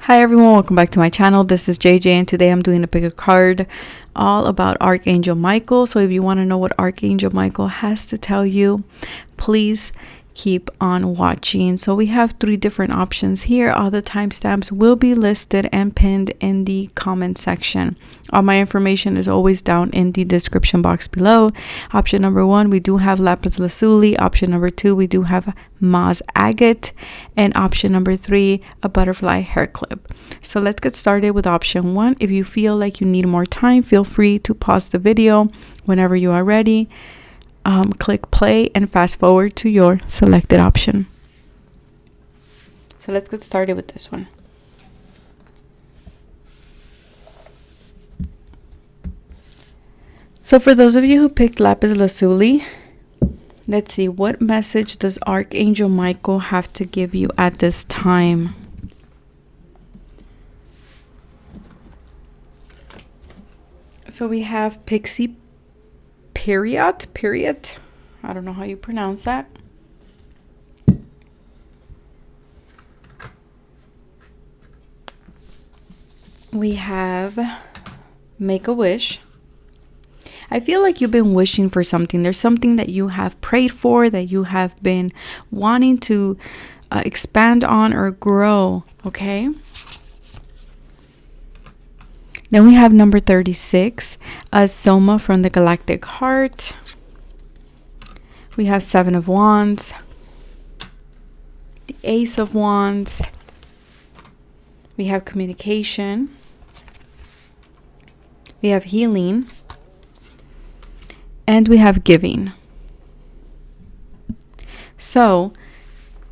Hi everyone, welcome back to my channel. This is JJ and today I'm doing a pick a card all about Archangel Michael. So if you want to know what Archangel Michael has to tell you, please keep on watching. So we have three different options here. All the timestamps will be listed and pinned in the comment section. All my information is always down in the description box below. Option number 1, we do have Lapis Lazuli. Option number 2, we do have Agate. And option number 3, a butterfly hair clip. So let's get started with option 1. If you feel like you need more time, feel free to pause the video whenever you are ready. Click play and fast forward to your selected option. So let's get started with this one. So for those of you who picked Lapis Lazuli, let's see, what message does Archangel Michael have to give you at this time? So we have Pixie period. I don't know how you pronounce that. We have make a wish. I feel like you've been wishing for something. There's something that you have prayed for, that you have been wanting to expand on or grow, okay? Then we have number 36, a Soma from the Galactic Heart. We have 7 of Wands, the Ace of Wands. We have communication. We have healing. And we have giving. So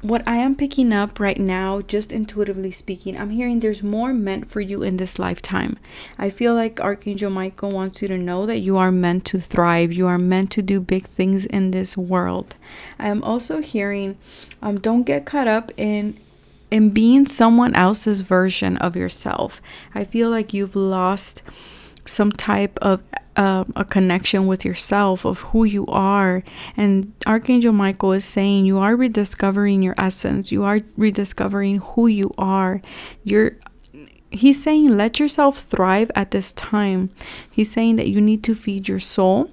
what I am picking up right now, just intuitively speaking, I'm hearing there's more meant for you in this lifetime. I feel like Archangel Michael wants you to know that you are meant to thrive. You are meant to do big things in this world. I am also hearing, don't get caught up in being someone else's version of yourself. I feel like you've lost some type of a connection with yourself, of who you are. And Archangel Michael is saying you are rediscovering your essence. You are rediscovering who you are. He's saying let yourself thrive at this time. He's saying that you need to feed your soul.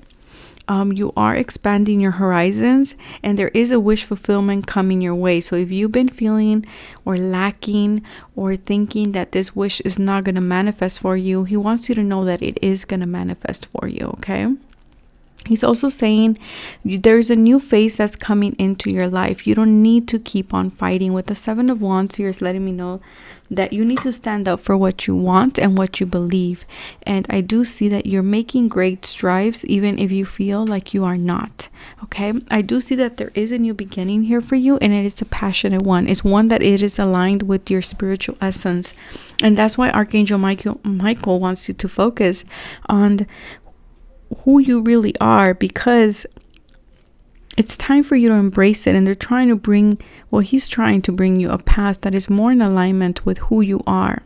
You are expanding your horizons, and there is a wish fulfillment coming your way. So if you've been feeling or lacking or thinking that this wish is not going to manifest for you, he wants you to know that it is going to manifest for you, okay? He's also saying there's a new phase that's coming into your life. You don't need to keep on fighting. With the 7 of Wands here is letting me know that you need to stand up for what you want and what you believe. And I do see that you're making great strides, even if you feel like you are not. Okay, I do see that there is a new beginning here for you, and it's a passionate one. It's one that it is aligned with your spiritual essence. And that's why Archangel Michael wants you to focus on who you really are, because it's time for you to embrace it. And he's trying to bring you a path that is more in alignment with who you are.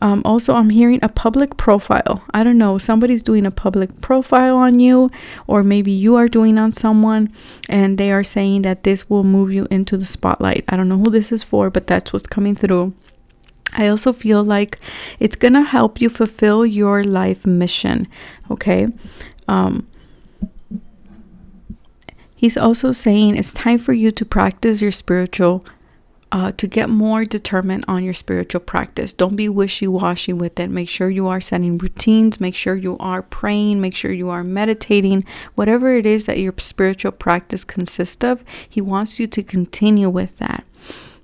Also, I'm hearing a public profile. I don't know, somebody's doing a public profile on you, or maybe you are doing on someone, and they are saying that this will move you into the spotlight. I don't know who this is for, but that's what's coming through. I also feel like it's going to help you fulfill your life mission, okay? He's also saying it's time for you to practice your spiritual, to get more determined on your spiritual practice. Don't be wishy-washy with it. Make sure you are setting routines. Make sure you are praying. Make sure you are meditating. Whatever it is that your spiritual practice consists of, he wants you to continue with that.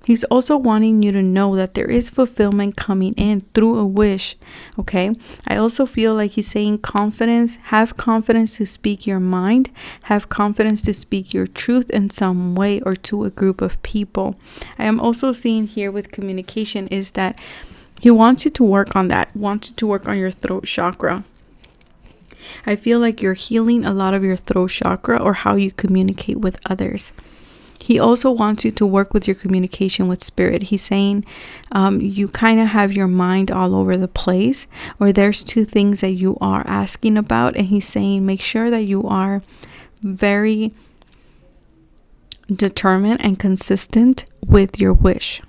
He's also wanting you to know that there is fulfillment coming in through a wish, okay? I also feel like he's saying confidence. Have confidence to speak your mind. Have confidence to speak your truth in some way or to a group of people. I am also seeing here with communication is that he wants you to work on that. Wants you to work on your throat chakra. I feel like you're healing a lot of your throat chakra, or how you communicate with others. He also wants you to work with your communication with spirit. He's saying you kind of have your mind all over the place, or there's two things that you are asking about. And he's saying make sure that you are very determined and consistent with your wish.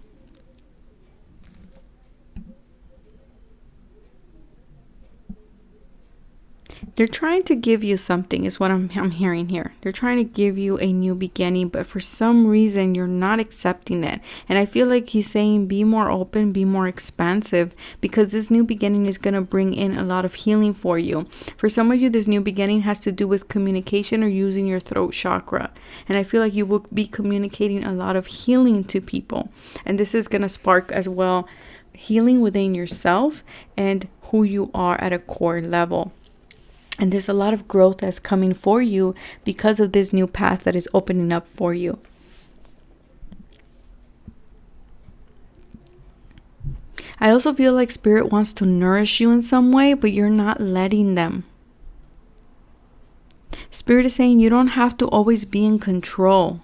They're trying to give you something is what I'm hearing here. They're trying to give you a new beginning, but for some reason you're not accepting it. And I feel like he's saying be more open, be more expansive, because this new beginning is going to bring in a lot of healing for you. For some of you, this new beginning has to do with communication or using your throat chakra. And I feel like you will be communicating a lot of healing to people. And this is going to spark as well healing within yourself and who you are at a core level. And there's a lot of growth that's coming for you because of this new path that is opening up for you. I also feel like Spirit wants to nourish you in some way, but you're not letting them. Spirit is saying you don't have to always be in control.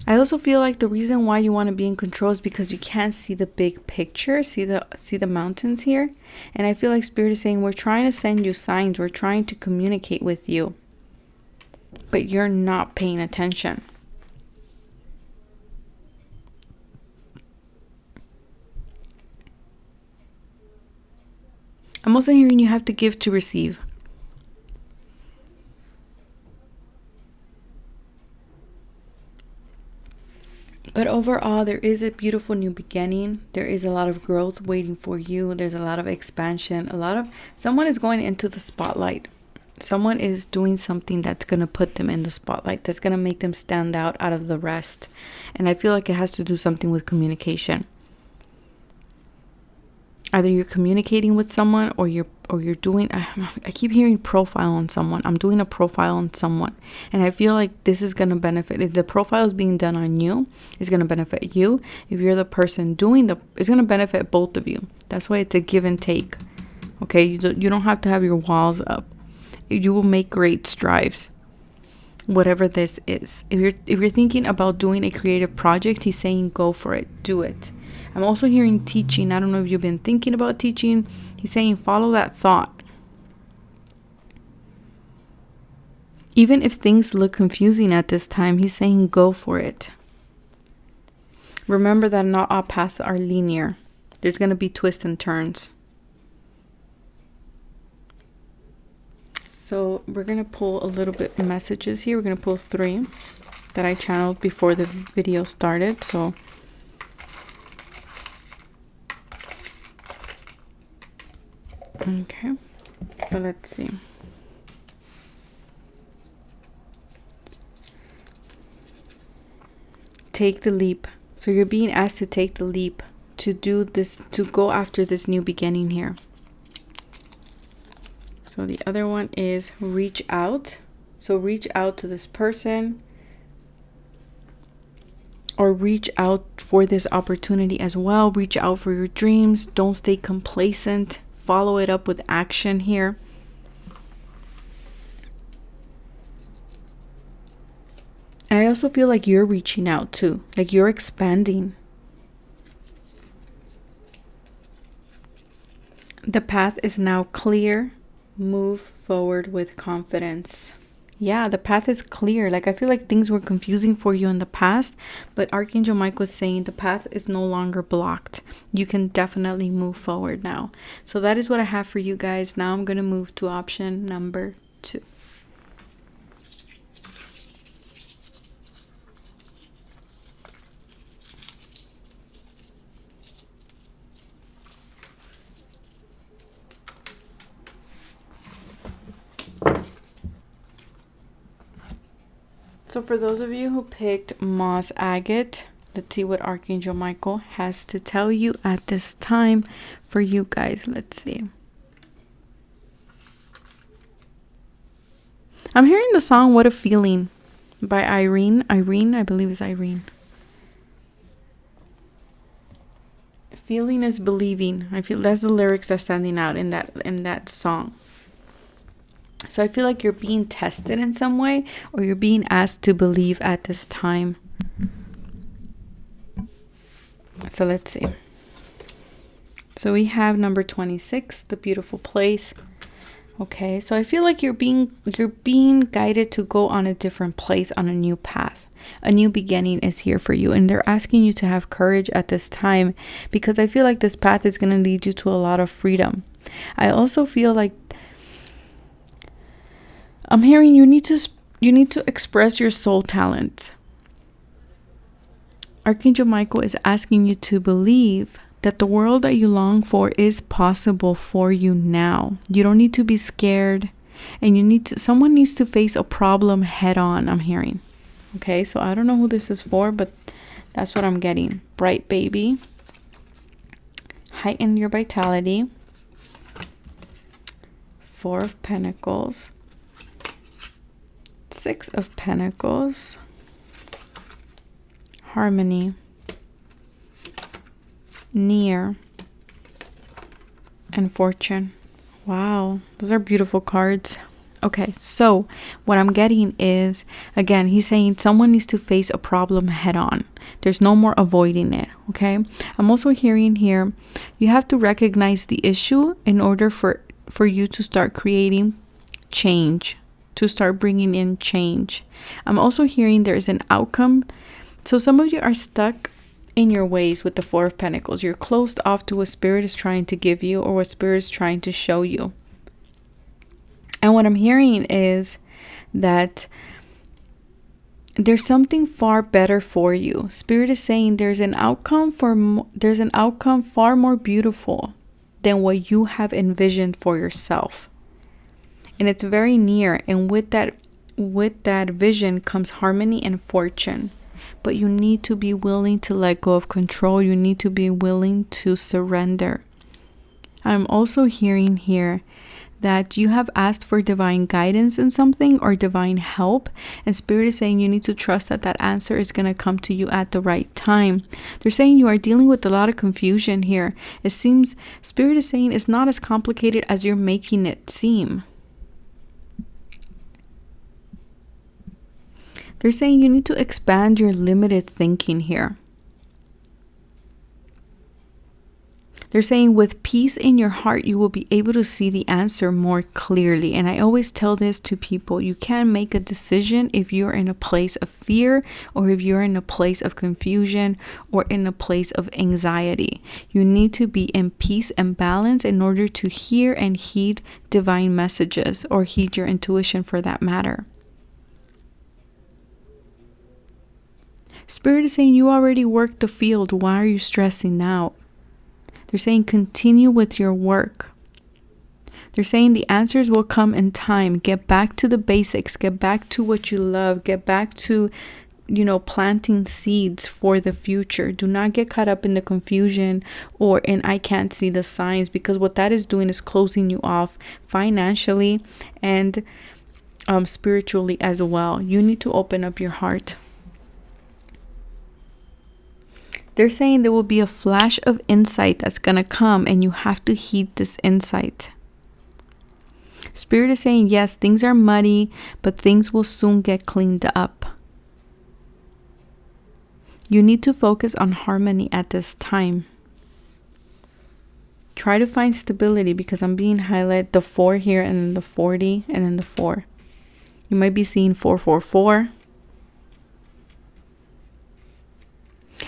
I also feel like the reason why you want to be in control is because you can't see the big picture, see the mountains here. And I feel like Spirit is saying we're trying to send you signs, we're trying to communicate with you, but you're not paying attention. I'm also hearing you have to give to receive. But overall, there is a beautiful new beginning. There is a lot of growth waiting for you. There's a lot of expansion. Someone is going into the spotlight. Someone is doing something that's going to put them in the spotlight. That's going to make them stand out of the rest. And I feel like it has to do something with communication. Either you're communicating with someone or you're doing, I keep hearing profile on someone. I'm doing a profile on someone. And I feel like this is going to benefit. If the profile is being done on you, it's going to benefit you. If you're the person doing it's going to benefit both of you. That's why it's a give and take. Okay, you don't have to have your walls up. You will make great strides. Whatever this is. If you're thinking about doing a creative project, he's saying go for it. Do it. I'm also hearing teaching. I don't know if you've been thinking about teaching. He's saying follow that thought. Even if things look confusing at this time, he's saying go for it. Remember that not all paths are linear. There's going to be twists and turns. So we're going to pull a little bit of messages here. We're going to pull 3 that I channeled before the video started. So okay, so let's see. Take the leap. So you're being asked to take the leap, to do this, to go after this new beginning here. So the other one is reach out. So reach out to this person, or reach out for this opportunity as well. Reach out for your dreams. Don't stay complacent. Follow it up with action here. And I also feel like you're reaching out too. Like you're expanding. The path is now clear. Move forward with confidence. Yeah, the path is clear. Like I feel like things were confusing for you in the past, but Archangel Michael is saying the path is no longer blocked. You can definitely move forward now. So that is what I have for you guys. Now I'm going to move to option number 2. So for those of you who picked Moss Agate, let's see what Archangel Michael has to tell you at this time for you guys. Let's see. I'm hearing the song What a Feeling by Irene. Irene, I believe is Irene. Feeling is believing. I feel that's the lyrics that's standing out in that song. So I feel like you're being tested in some way, or you're being asked to believe at this time. So let's see. So we have number 26, the beautiful place. Okay, so I feel like you're being guided to go on a different place, on a new path. A new beginning is here for you, and they're asking you to have courage at this time, because I feel like this path is going to lead you to a lot of freedom. I also feel like I'm hearing you need to express your soul talent. Archangel Michael is asking you to believe that the world that you long for is possible for you now. You don't need to be scared, and someone needs to face a problem head on, I'm hearing. Okay, so I don't know who this is for, but that's what I'm getting. Bright baby. Heighten your vitality. 4 of Pentacles. 6 of Pentacles. Harmony. Near. And Fortune. Wow, those are beautiful cards. Okay, so what I'm getting is, again, he's saying someone needs to face a problem head on. There's no more avoiding it, okay? I'm also hearing here, you have to recognize the issue in order for you to start creating change, to start bringing in change. I'm also hearing there is an outcome. So some of you are stuck in your ways with the 4 of Pentacles. You're closed off to what Spirit is trying to give you, or what Spirit is trying to show you. And what I'm hearing is that there's something far better for you. Spirit is saying there's an outcome far more beautiful than what you have envisioned for yourself. And it's very near, and with that vision comes harmony and fortune. But you need to be willing to let go of control. You need to be willing to surrender. I'm also hearing here that you have asked for divine guidance in something, or divine help, and Spirit is saying you need to trust that that answer is going to come to you at the right time. They're saying you are dealing with a lot of confusion here. It seems Spirit is saying it's not as complicated as you're making it seem. They're saying you need to expand your limited thinking here. They're saying with peace in your heart, you will be able to see the answer more clearly. And I always tell this to people. You can't make a decision if you're in a place of fear, or if you're in a place of confusion, or in a place of anxiety. You need to be in peace and balance in order to hear and heed divine messages, or heed your intuition for that matter. Spirit is saying you already worked the field. Why are you stressing out? They're saying continue with your work. They're saying the answers will come in time. Get back to the basics. Get back to what you love. Get back to, planting seeds for the future. Do not get caught up in the confusion or in I can't see the signs, because what that is doing is closing you off financially and spiritually as well. You need to open up your heart. They're saying there will be a flash of insight that's going to come, and you have to heed this insight. Spirit is saying, yes, things are muddy, but things will soon get cleaned up. You need to focus on harmony at this time. Try to find stability, because I'm being highlighted the 4 here, and then the 40, and then the 4. You might be seeing 444.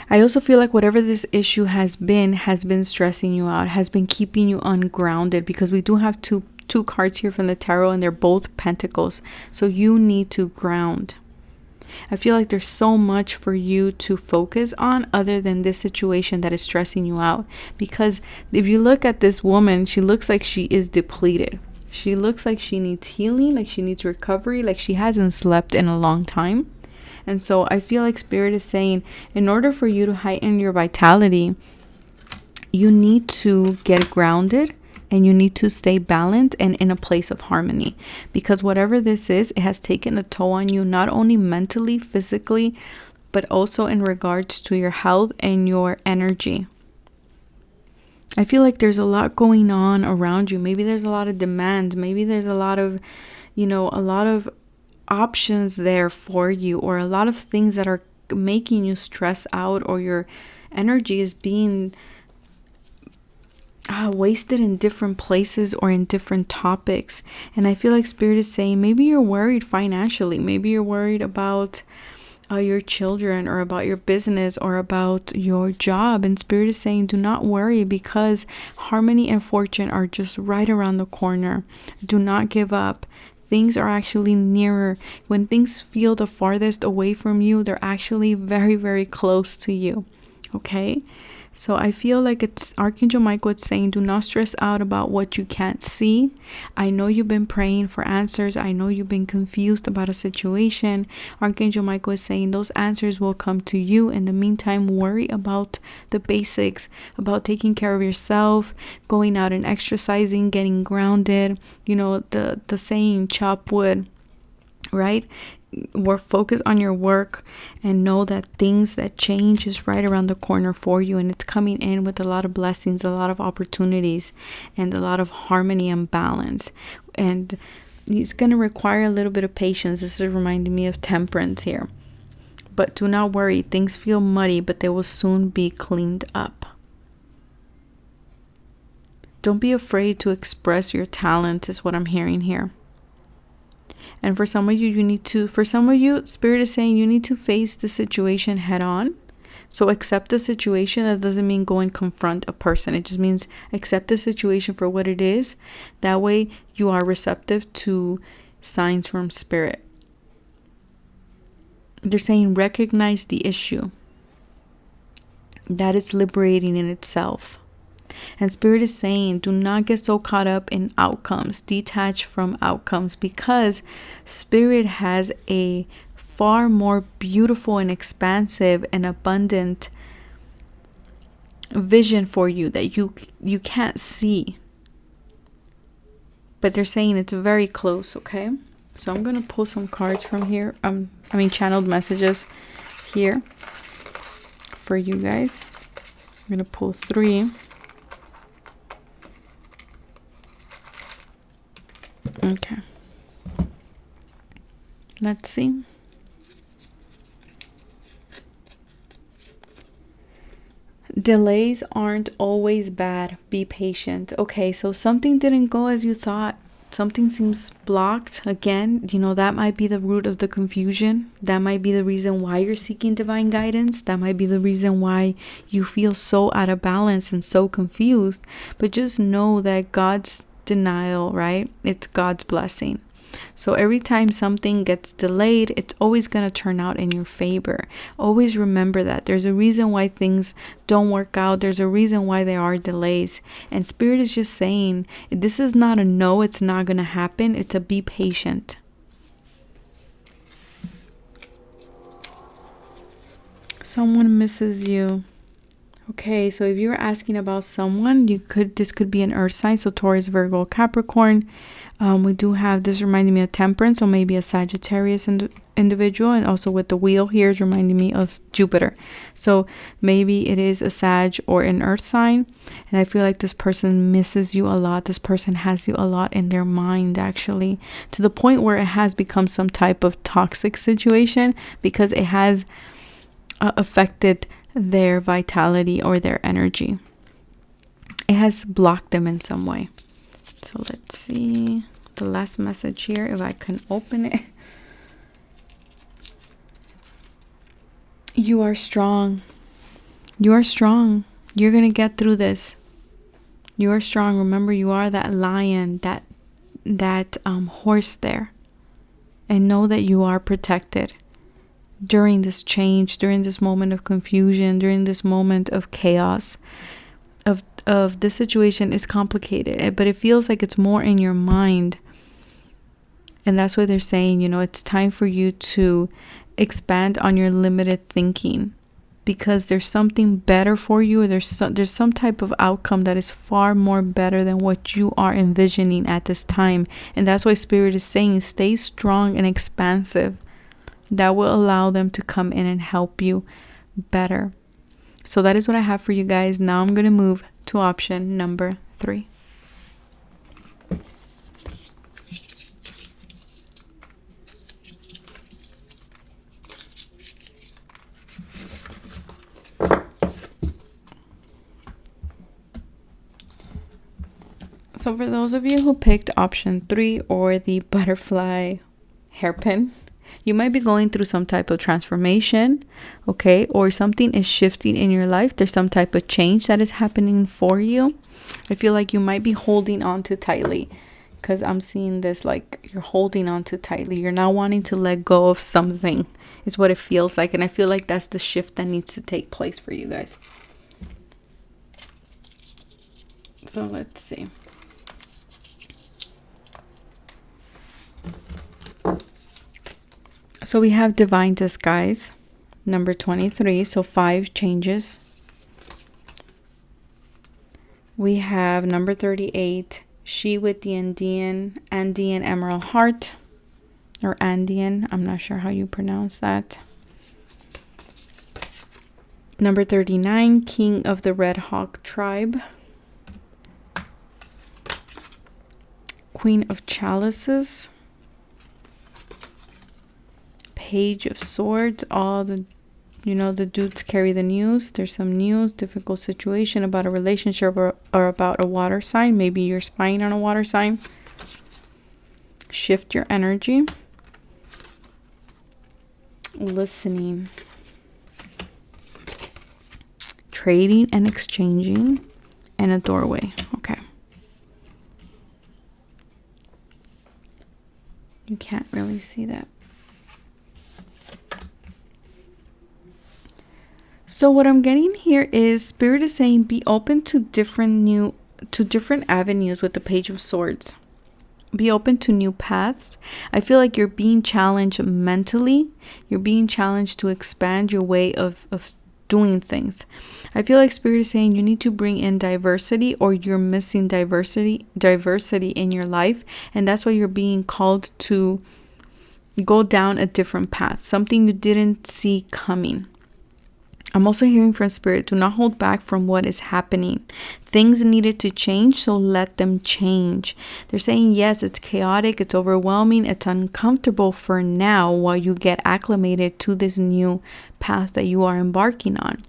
I also feel like whatever this issue has been stressing you out, has been keeping you ungrounded, because we do have two cards here from the tarot, and they're both pentacles. So you need to ground. I feel like there's so much for you to focus on other than this situation that is stressing you out. Because if you look at this woman, she looks like she is depleted. She looks like she needs healing, like she needs recovery, like she hasn't slept in a long time. And so I feel like Spirit is saying, in order for you to heighten your vitality, you need to get grounded, and you need to stay balanced and in a place of harmony. Because whatever this is, it has taken a toll on you, not only mentally, physically, but also in regards to your health and your energy. I feel like there's a lot going on around you. Maybe there's a lot of demand. Maybe there's a lot of, options there for you, or a lot of things that are making you stress out, or your energy is being wasted in different places or in different topics. And I feel like Spirit is saying maybe you're worried financially, maybe you're worried about your children, or about your business, or about your job. And Spirit is saying do not worry, because harmony and fortune are just right around the corner. Do not give up. Things are actually nearer. When things feel the farthest away from you, they're actually very, very close to you. Okay? So I feel like it's Archangel Michael is saying do not stress out about what you can't see. I know you've been praying for answers. I know you've been confused about a situation. Archangel Michael is saying those answers will come to you. In the meantime, worry about the basics, about taking care of yourself, going out and exercising, getting grounded. You know, the saying, chop wood, right? We're focused on your work, and know that things that change is right around the corner for you, and it's coming in with a lot of blessings, a lot of opportunities, and a lot of harmony and balance. And it's going to require a little bit of patience. This is reminding me of temperance here. But do not worry, things feel muddy, but they will soon be cleaned up. Don't be afraid to express your talent, is what I'm hearing here. And for some of you, Spirit is saying you need to face the situation head on. So accept the situation. That doesn't mean go and confront a person. It just means accept the situation for what it is. That way you are receptive to signs from Spirit. They're saying recognize the issue. That is liberating in itself. And Spirit is saying do not get so caught up in outcomes, detach from outcomes, because Spirit has a far more beautiful and expansive and abundant vision for you that you can't see. But they're saying it's very close, okay? So I'm going to pull some cards from here. Channeled messages here for you guys. I'm going to pull 3. Okay, let's see. Delays aren't always bad. Be patient. Okay, so something didn't go as you thought. Something seems blocked. Again, that might be the root of the confusion. That might be the reason why you're seeking divine guidance. That might be the reason why you feel so out of balance and so confused. But just know that God's denial, right? It's God's blessing. So every time something gets delayed, it's always going to turn out in your favor. Always remember that there's a reason why things don't work out. There's a reason why there are delays. And Spirit is just saying, this is not a no, it's not going to happen. It's a be patient. Someone misses you. Okay, so if you were asking about someone, this could be an earth sign, so Taurus, Virgo, Capricorn. We do have this reminding me of temperance, so maybe a Sagittarius individual, and also with the wheel here is reminding me of Jupiter. So maybe it is a Sag or an earth sign, and I feel like this person misses you a lot. This person has you a lot in their mind, actually, to the point where it has become some type of toxic situation because it has affected their vitality or their energy. It has blocked them in some way. So let's see the last message here, if I can open it. You are strong. You are strong. You're gonna get through this. You are strong. Remember, you are that lion, that horse there, and know that you are protected during this change, during this moment of confusion, during this moment of chaos. Of this situation is complicated, but it feels like it's more in your mind. And that's why they're saying, it's time for you to expand on your limited thinking, because there's something better for you, or there's some type of outcome that is far more better than what you are envisioning at this time. And that's why Spirit is saying stay strong and expansive. That will allow them to come in and help you better. So that is what I have for you guys. Now I'm going to move to option number 3. So for those of you who picked option 3 or the butterfly hairpin, you might be going through some type of transformation, okay? Or something is shifting in your life. There's some type of change that is happening for you. I feel like you might be holding on too tightly, because I'm seeing this like you're holding on too tightly. You're not wanting to let go of something is what it feels like. And I feel like that's the shift that needs to take place for you guys. So let's see. So we have divine disguise, number 23. So 5 changes. We have number 38, she with the Andean emerald heart, or Andean. I'm not sure how you pronounce that. Number 39, king of the red hawk tribe. Queen of chalices. Page of swords. All the, the dudes carry the news. There's some news, difficult situation about a relationship or about a water sign. Maybe you're spying on a water sign. Shift your energy. Listening. Trading and exchanging. And a doorway. Okay. You can't really see that. So what I'm getting here is Spirit is saying be open to different avenues with the Page of Swords. Be open to new paths. I feel like you're being challenged mentally. You're being challenged to expand your way of doing things. I feel like Spirit is saying you need to bring in diversity, or you're missing diversity in your life. And that's why you're being called to go down a different path, something you didn't see coming. I'm also hearing from Spirit, do not hold back from what is happening. Things needed to change, so let them change. They're saying, yes, it's chaotic, it's overwhelming, it's uncomfortable for now while you get acclimated to this new path that you are embarking on.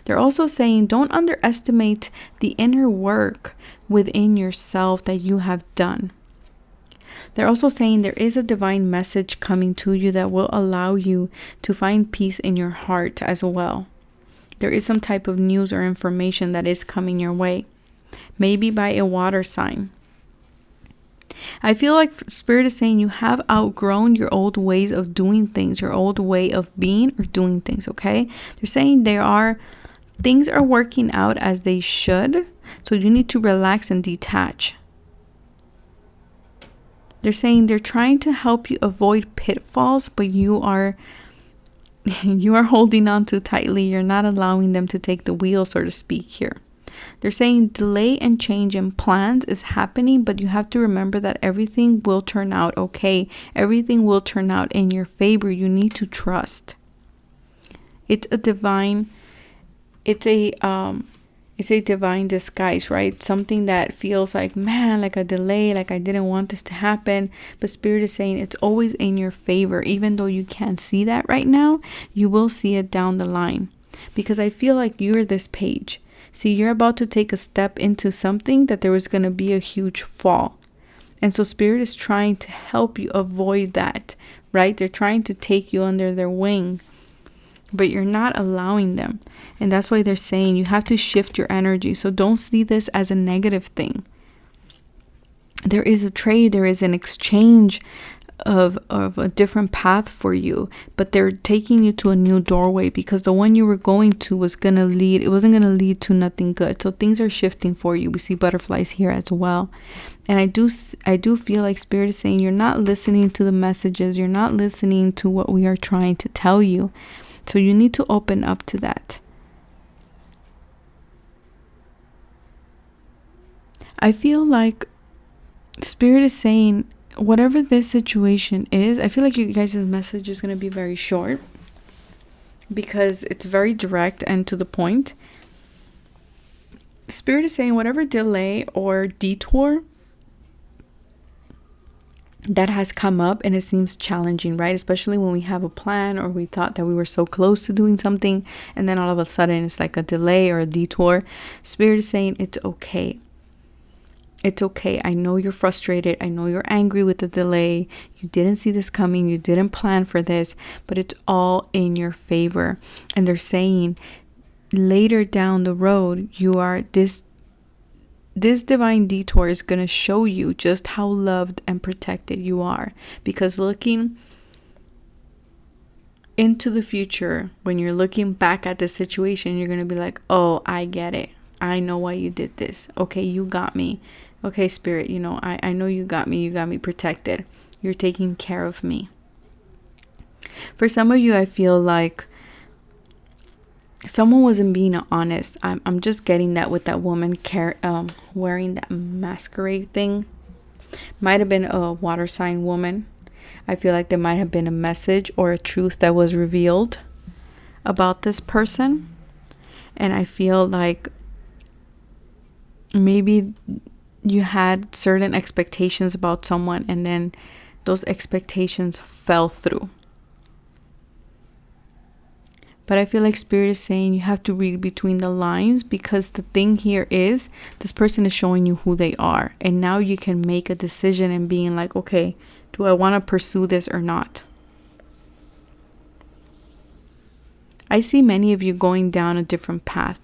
They're also saying, don't underestimate the inner work within yourself that you have done. They're also saying there is a divine message coming to you that will allow you to find peace in your heart as well. There is some type of news or information that is coming your way. Maybe by a water sign. I feel like Spirit is saying you have outgrown your old ways of doing things, your old way of being or doing things, okay? They're saying things are working out as they should, so you need to relax and detach. They're saying they're trying to help you avoid pitfalls, but you are holding on too tightly. You're not allowing them to take the wheel, so to speak, here. They're saying delay and change in plans is happening, but you have to remember that everything will turn out okay. Everything will turn out in your favor. You need to trust. It's a divine disguise, right? Something that feels like, man, like a delay, like I didn't want this to happen. But Spirit is saying it's always in your favor. Even though you can't see that right now, you will see it down the line. Because I feel like you're this page. See, you're about to take a step into something that there was going to be a huge fall. And so Spirit is trying to help you avoid that, right? They're trying to take you under their wing, but you're not allowing them. And that's why they're saying you have to shift your energy. So don't see this as a negative thing. There is a trade, there is an exchange of a different path for you, but they're taking you to a new doorway, because the one you were going to wasn't going to lead to nothing good. So things are shifting for you. We see butterflies here as well. And I do feel like Spirit is saying you're not listening to the messages, you're not listening to what we are trying to tell you. So you need to open up to that. I feel like Spirit is saying whatever this situation is, I feel like you guys' message is going to be very short, because it's very direct and to the point. Spirit is saying whatever delay or detour that has come up, and it seems challenging, right? Especially when we have a plan, or we thought that we were so close to doing something, and then all of a sudden it's like a delay or a detour. Spirit is saying it's okay. It's okay. I know you're frustrated. I know you're angry with the delay. You didn't see this coming. You didn't plan for this, but it's all in your favor. And they're saying later down the road, you are this divine detour is going to show you just how loved and protected you are. Because looking into the future, when you're looking back at the situation, you're going to be like, oh, I get it. I know why you did this. Okay, you got me. Okay, Spirit, you know, I know you got me. You got me protected. You're taking care of me. For some of you, I feel like someone wasn't being honest. I'm just getting that with that woman wearing that masquerade thing. Might have been a water sign woman. I feel like there might have been a message or a truth that was revealed about this person. And I feel like maybe you had certain expectations about someone and then those expectations fell through. But I feel like Spirit is saying you have to read between the lines, because the thing here is this person is showing you who they are. And now you can make a decision and being like, okay, do I want to pursue this or not? I see many of you going down a different path.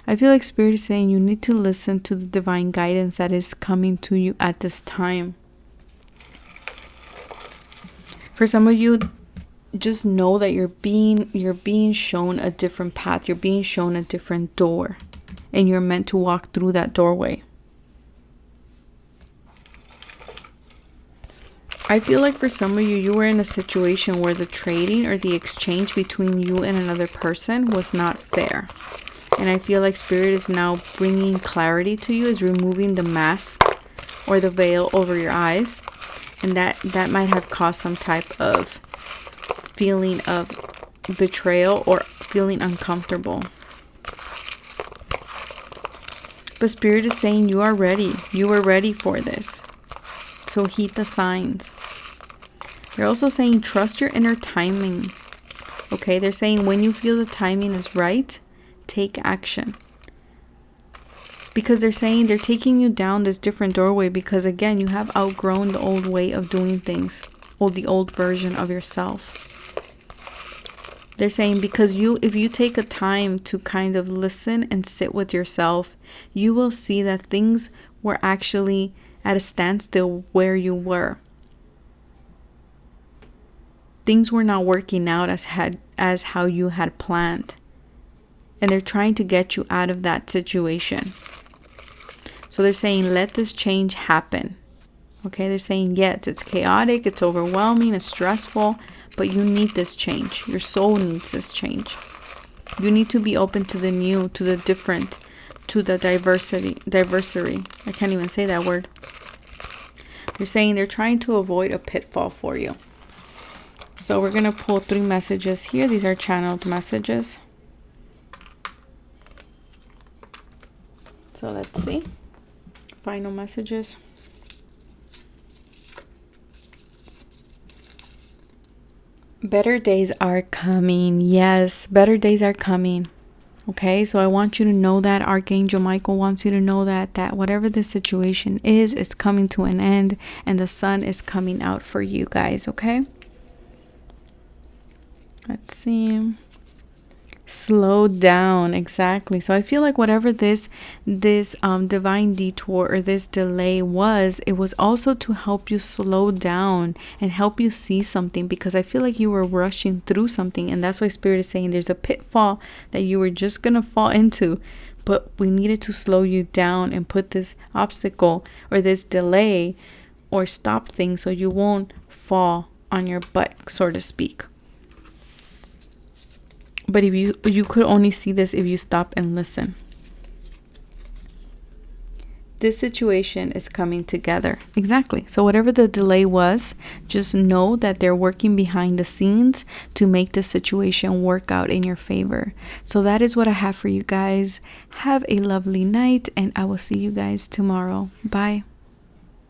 I feel like Spirit is saying you need to listen to the divine guidance that is coming to you at this time. For some of you, just know that you're being shown a different path. You're being shown a different door. And you're meant to walk through that doorway. I feel like for some of you, you were in a situation where the trading or the exchange between you and another person was not fair. And I feel like Spirit is now bringing clarity to you, is removing the mask or the veil over your eyes. And that might have caused some type of feeling of betrayal or feeling uncomfortable. But Spirit is saying you are ready. You are ready for this. So heed the signs. They're also saying trust your inner timing. Okay, they're saying when you feel the timing is right, take action. Because they're saying they're taking you down this different doorway because, again, you have outgrown the old way of doing things, or the old version of yourself. They're saying because if you take a time to kind of listen and sit with yourself, you will see that things were actually at a standstill where you were. Things were not working out as how you had planned. And they're trying to get you out of that situation. So they're saying, let this change happen. Okay, they're saying, yes, it's chaotic, it's overwhelming, it's stressful, but you need this change. Your soul needs this change. You need to be open to the new, to the different, to the diversary. I can't even say that word. They're saying they're trying to avoid a pitfall for you. So we're going to pull 3 messages here. These are channeled messages. So let's see. Final messages. Better days are coming. Yes, better days are coming. Okay, so I want you to know that Archangel Michael wants you to know that whatever the situation is, it's coming to an end and the sun is coming out for you guys, okay? Let's see. Slow down. Exactly. So I feel like whatever this divine detour or this delay was, it was also to help you slow down and help you see something, because I feel like you were rushing through something, and that's why Spirit is saying there's a pitfall that you were just gonna fall into, but we needed to slow you down and put this obstacle or this delay or stop things so you won't fall on your butt, so to speak. But if you could only see this if you stop and listen. This situation is coming together. Exactly. So whatever the delay was, just know that they're working behind the scenes to make the situation work out in your favor. So that is what I have for you guys. Have a lovely night, and I will see you guys tomorrow. Bye.